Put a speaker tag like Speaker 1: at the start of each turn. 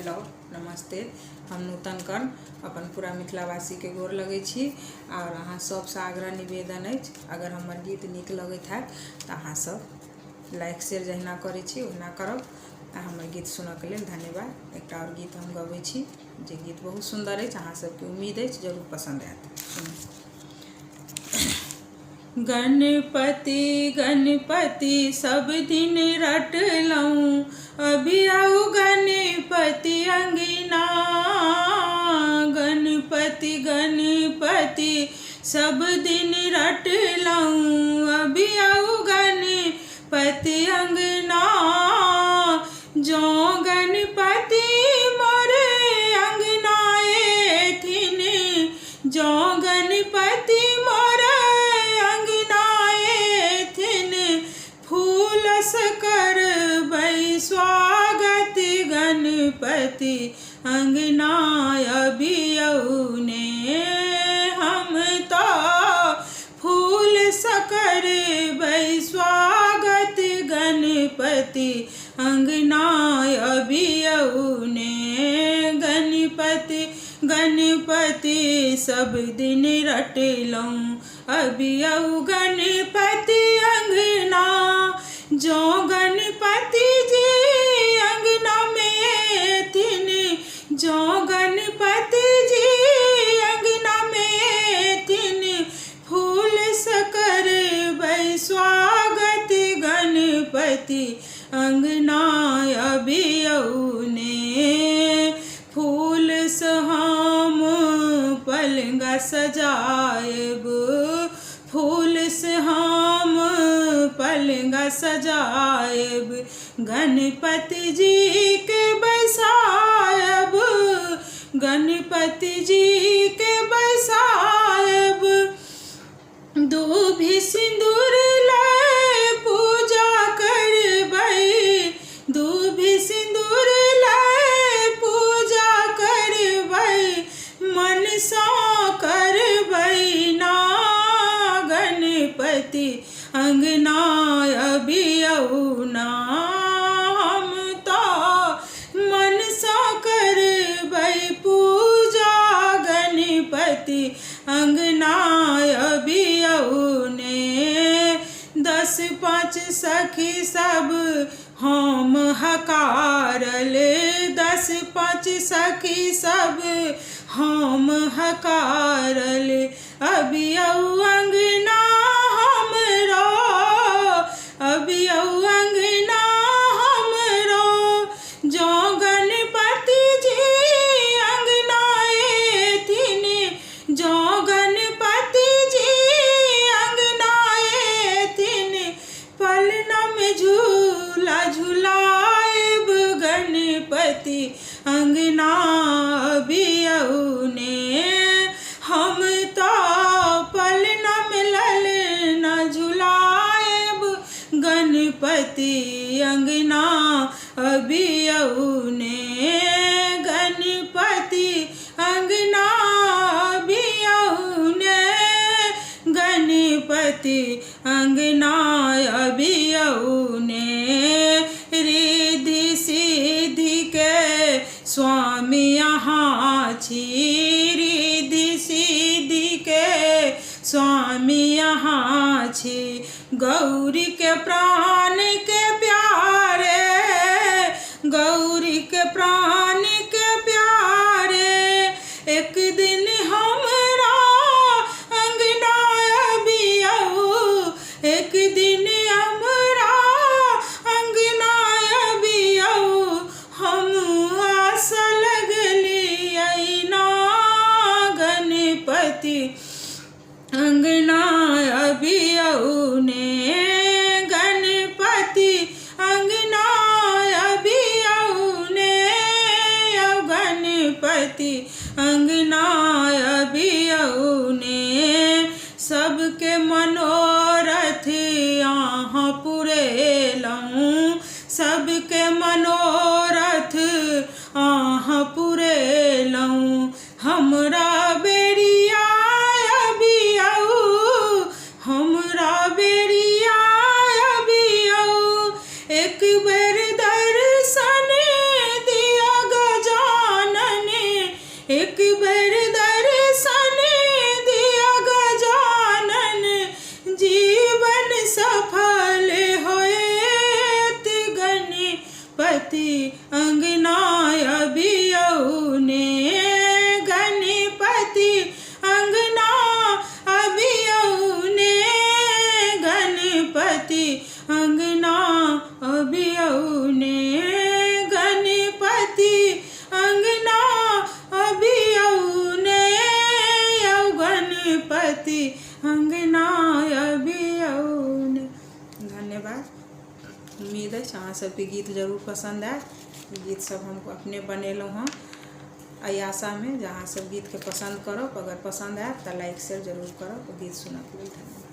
Speaker 1: Hello नमस्ते। हम नूतन कर्ण अपन पूरा मिथिलावासी के गोर लगे छी और अहाँ सबसे आग्रह निवेदन अछि, अगर हमर गीत नीक लगैत है तो अहाँ सब लाइक शेयर जहिना करै छी ओहिना करब। हमर गीत सुनऽ के लेल धन्यवाद। एक और गीत हम गबै छी जे गीत बहुत सुंदर अछि, अहाँ सबके उम्मीद अछि जरूर पसंद आयत। गणपति गणपति सब दिन रटलऊँ, अभी आऊ गणपति अंगना। गणपति गणपति सब दिन रटलऊँ, अभी आऊ गणपति अंगना। जो गणपति मोरे अंगना एथिन, जो गणपति मोरे करबै स्वागत। गणपति अंगना अभी औने, हम तो फूल स करबै स्वागत। गणपति अंगना अभी औने, गणपति गणपति सब दिन रटलऊँ, अभी औ गणपति अंगना। जो गणपति जी अंगना में थिन, जो गणपति जी अंगना में थिन, फूल स करबै स्वागत। गणपति अंगना अभी औने, फूल से हम पलंग सजाएब, फूल से हम पलंग सजाएब। गणपति जी के बैसाएब, गणपति जी के बैसाएब। दूभी सिंदूर लाए पूजा करबै, दूभी सिंदूर लाए पूजा करबै, मनसा करबै ना। गणपति अंगना अभी औना, हम तो मनसा करबै पूजा। गणपति अंगना अभी औने, 10-5 सखी सब हम हकारल, 10-5 सखी सब हम हकारल। अभी औ अंगना हमरो, अभी औ अंगना हमरो। जो गणपति जी अंगना एथिन, जो गणपति जी अंगना एथिन, पलना में झूला झुलाएब। गणपति अंगना अभी औने, हम तो पलना में ललना झुलाएब। गणपति अंगना अभी औने, गणपति अंगना अभी औने, गणपति अंगना अभी औने। रिद्धि सिद्धि के स्वामी यहाँ छी, रिद्धि सिद्धि के स्वामी यहाँ छी। गौरी के प्राण के प्यारे, गौरी के प्राण के प्यारे। एक दिन हमरा अंगना अभी औ, एक दिन हमरा अंगना अभी औ। हम आस लगली ना, गणपति अंगना अभी औने, गणपति अंगना अभी औने। गणपति अंगना अभी औने, सबके मनोरथ यहाँ पुरेलऊँ, सबके मनोरथ यहाँ पुरेलऊँ। हमरा बेरिया अभी औ, हमरा बेरिया अभी औ। एक बेर दर्शन दिया गजा गणपति अंगना अभियौने, गणपति अंगना अभियौने, गणपति अंगना अभियौने, गणपति अंगना अभियौने, यौ गणपति अंगना अभियौने। धन्यवाद। उम्मीद है अहाँ सबके गीत जरूर पसंद आए। गीत सब हम अपने बनेलहुँ हँ एहि आशा में जे अहाँ सब गीत के पसंद करब। अगर पसंद आए तो लाइक शेयर जरूर करब। गीत सुनब। धन्यवाद।